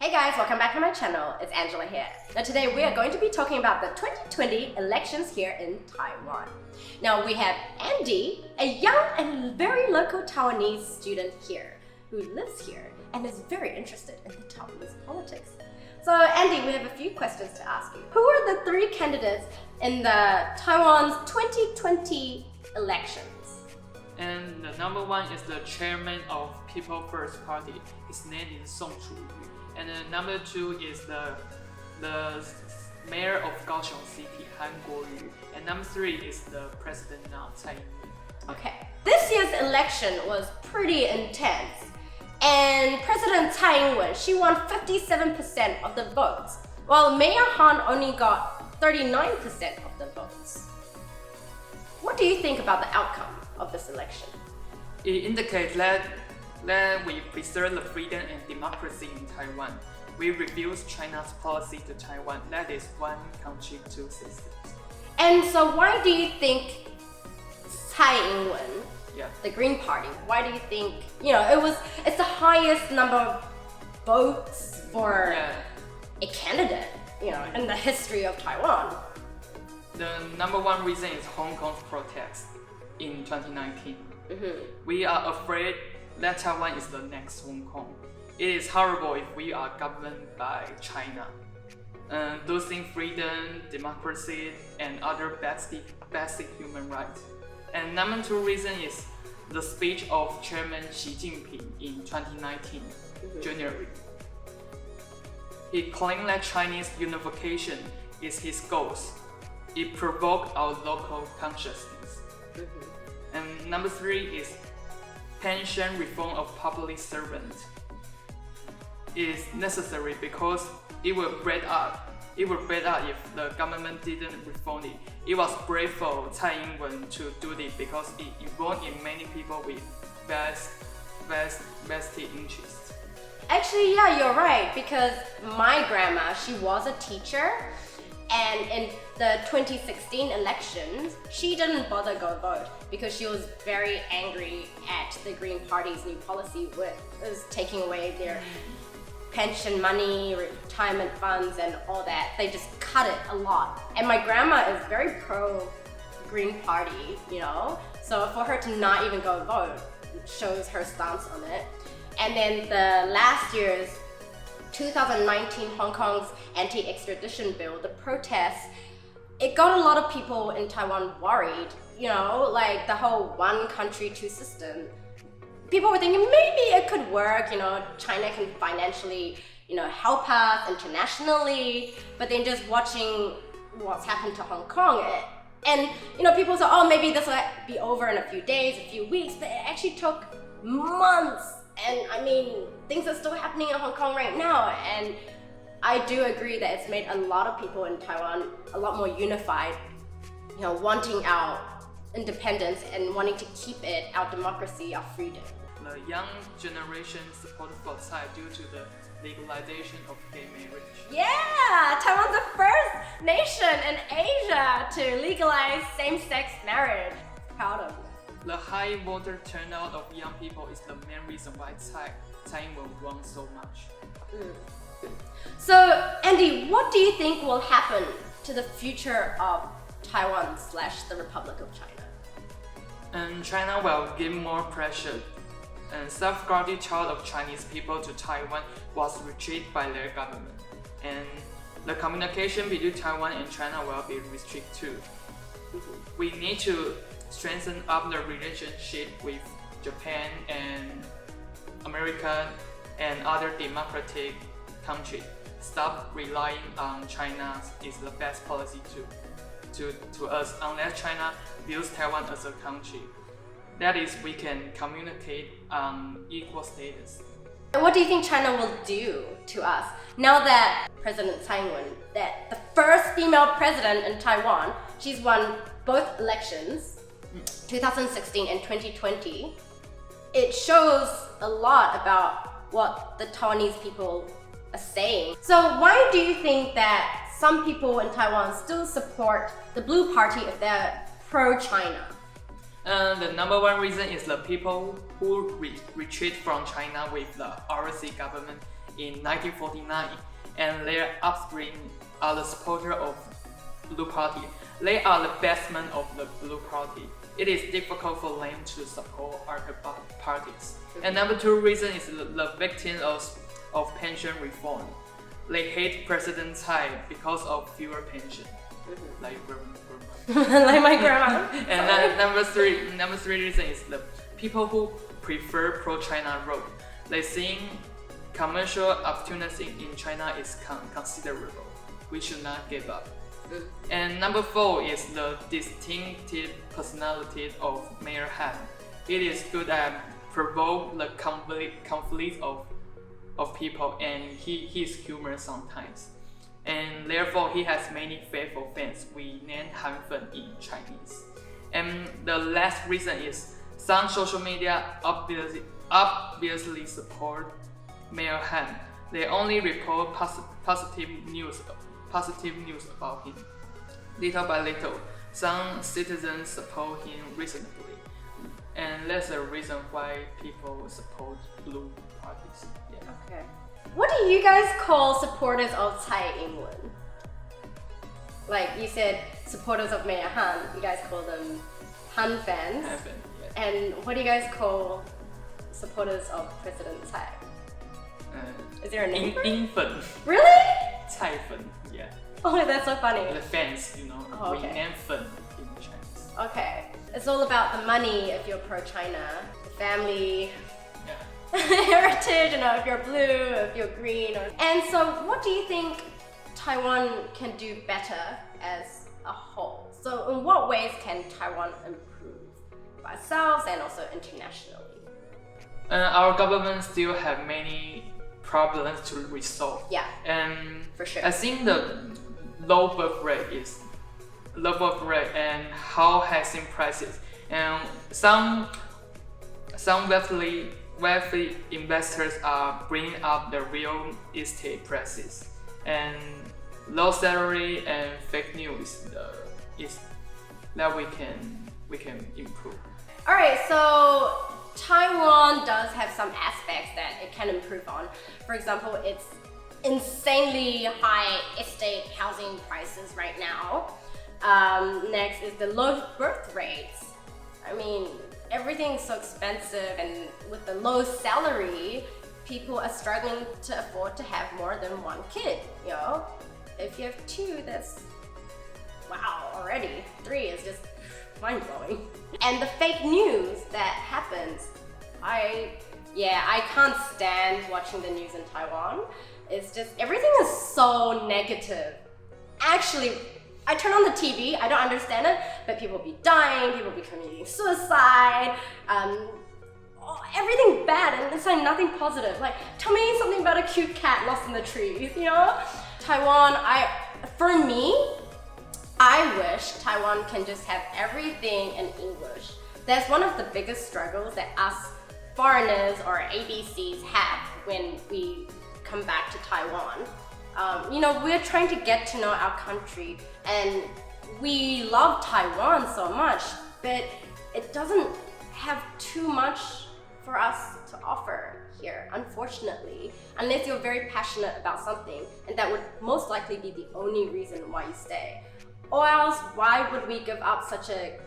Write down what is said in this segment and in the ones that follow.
Hey guys, welcome back to my channel. It's Angela here. Now today we are going to be talking about the 2020 elections here in Taiwan. Now we have Andy, a young and very local Taiwanese student here who lives here and is very interested in the Taiwanese politics. So Andy, we have a few questions to ask you. Who are the three candidates in the Taiwan's 2020 elections? And the number one is the chairman of People First Party. His name is Song Chu-yu. And then number two is the mayor of Kaohsiung City, Han Kuo-yu. And number three is the president now, Tsai Ing-wen. Okay, this year's election was pretty intense. And President Tsai Ing-wen, she won 57% of the votes, while Mayor Han only got 39% of the votes. What do you think about the outcome of this election? It indicates that we preserve the freedom and democracy in Taiwan. We refuse China's policy to Taiwan, that is one country, two systems. And so why do you think Tsai Ing-wen, the Green Party, why do you think, it's the highest number of votes for a candidate, in the history of Taiwan? The number one reason is Hong Kong's protest in 2019. We are afraid that Taiwan is the next Hong Kong. It is horrible if we are governed by China. Losing freedom, democracy, and other basic human rights. And number two reason is the speech of Chairman Xi Jinping in 2019, January. He claimed that Chinese unification is his goal. It provoked our local consciousness. And number three is pension reform of public servants is necessary because it will break up if the government didn't reform it. It was brave for Tsai Ing-wen to do this because it involved in many people with vested interests. Actually, yeah, you're right, because my grandma, she was a teacher, and in the 2016 elections, she didn't bother go vote because she was very angry at the Green Party's new policy, which is taking away their pension money, retirement funds, and all that. They just cut it a lot. And my grandma is very pro Green Party, so for her to not even go vote shows her stance on it. And then the last year's 2019 Hong Kong's anti-extradition bill, the protests, it got a lot of people in Taiwan worried, like the whole one country, two system. People were thinking maybe it could work, China can financially, help us internationally, but then just watching what's happened to Hong Kong, and people said, oh, maybe this will be over in a few days, a few weeks, but it actually took months. And things are still happening in Hong Kong right now, and I do agree that it's made a lot of people in Taiwan a lot more unified, wanting our independence and wanting to keep it, our democracy, our freedom. The young generation supported for Tsai due to the legalization of gay marriage. Yeah, Taiwan's the first nation in Asia to legalize same-sex marriage. Proud of you. The high voter turnout of young people is the main reason why Tsai Ing-wen won so much. So, Andy, what do you think will happen to the future of Taiwan / the Republic of China? And China will give more pressure. And self-guarded child of Chinese people to Taiwan was retrieved by their government. And the communication between Taiwan and China will be restricted too. We need to strengthen up the relationship with Japan and America and other democratic countries. Stop relying on China is the best policy to us unless China views Taiwan as a country. That is, we can communicate on equal status. And what do you think China will do to us now that President Tsai Ing-wen, that the first female president in Taiwan, she's won both elections, 2016 and 2020. It shows a lot about what the Taiwanese people are saying. So why do you think that some people in Taiwan still support the Blue Party if they're pro-China? The number one reason is the people who retreat from China with the ROC government in 1949, and their offspring are the supporters of Blue Party. They are the batsmen of the Blue Party. It is difficult for them to support other parties. And number 2 reason is the victims of pension reform. They hate President Tsai because of fewer pension. Like like my grandma. And number three reason is the people who prefer pro-China road. They think commercial opportunity in China is considerable. We should not give up. And number 4 is the distinctive personality of Mayor Han. It is good at provoke the conflict of people, and he is humorous sometimes. And therefore he has many faithful fans. We name Hanfen in Chinese. And the last reason is some social media obviously support Mayor Han. They only report positive news about him. Little by little, some citizens support him reasonably, and that's the reason why people support blue parties. Yeah. Okay. What do you guys call supporters of Tsai Ing-wen? Like you said, supporters of Mayor Han, you guys call them Han fans. Han fan, yeah. And what do you guys call supporters of President Tsai? Is there a name for it? Ing-fen. Really? Tsai fen, yeah. Oh, that's so funny. The fans, you know, Oh, okay. we name fen in Chinese. Okay. It's all about the money if you're pro-China, the family, Yeah. heritage, if you're blue, if you're green. And so what do you think Taiwan can do better as a whole? So in what ways can Taiwan improve by ourselves and also internationally? Our government still have many problems to resolve. Yeah, And for sure. I think the low birth rate and how housing prices, and some wealthy investors are bringing up the real estate prices, and low salary and fake news is that we can improve. All right, so Taiwan does have some aspects that it can improve on. For example, it's insanely high estate housing prices right now. Next is the low birth rates. I mean, everything's so expensive, and with the low salary, people are struggling to afford to have more than one kid, If you have 2, that's wow already. 3 is just mind-blowing. And the fake news that happens, I can't stand watching the news in Taiwan. It's just, everything is so negative. Actually, I turn on the TV, I don't understand it, but people be dying, people be committing suicide, everything bad, and it's like nothing positive. Like, tell me something about a cute cat lost in the trees, Taiwan, for me, I wish Taiwan can just have everything in English. That's one of the biggest struggles that us foreigners or ABCs have when we come back to Taiwan. We're trying to get to know our country, and we love Taiwan so much, but it doesn't have too much for us to offer here, unfortunately, unless you're very passionate about something, and that would most likely be the only reason why you stay. Or else, why would we give up such a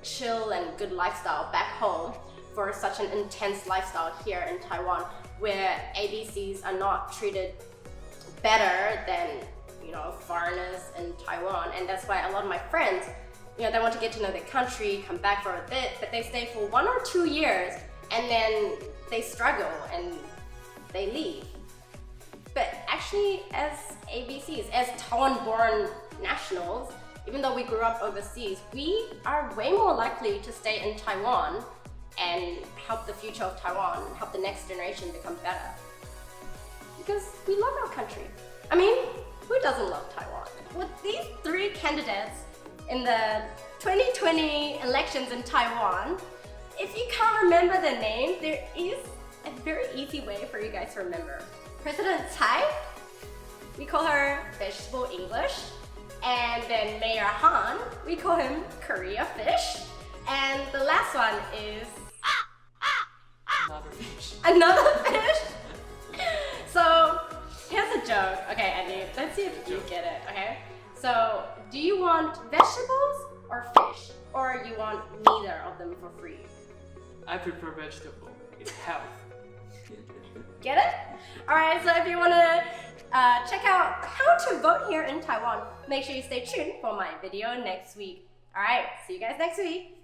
chill and good lifestyle back home for such an intense lifestyle here in Taiwan, where ABCs are not treated better than foreigners in Taiwan? And that's why a lot of my friends, they want to get to know their country, come back for a bit, but they stay for 1 or 2 years, and then they struggle and they leave. But actually, as ABCs, as Taiwan-born nationals, even though we grew up overseas, we are way more likely to stay in Taiwan and help the future of Taiwan, help the next generation become better. Because we love our country. I mean, who doesn't love Taiwan? With these 3 candidates in the 2020 elections in Taiwan, if you can't remember their names, there is a very easy way for you guys to remember. President Tsai, we call her Vegetable English. And then Mayor Han, we call him Korea Fish. And the last one is Another fish. another fish. So joke. Okay, Andy, let's see if you get it, okay? So, do you want vegetables or fish? Or you want neither of them for free? I prefer vegetable. It's health. Get it? Alright, so if you want to check out how to vote here in Taiwan, make sure you stay tuned for my video next week. Alright, see you guys next week.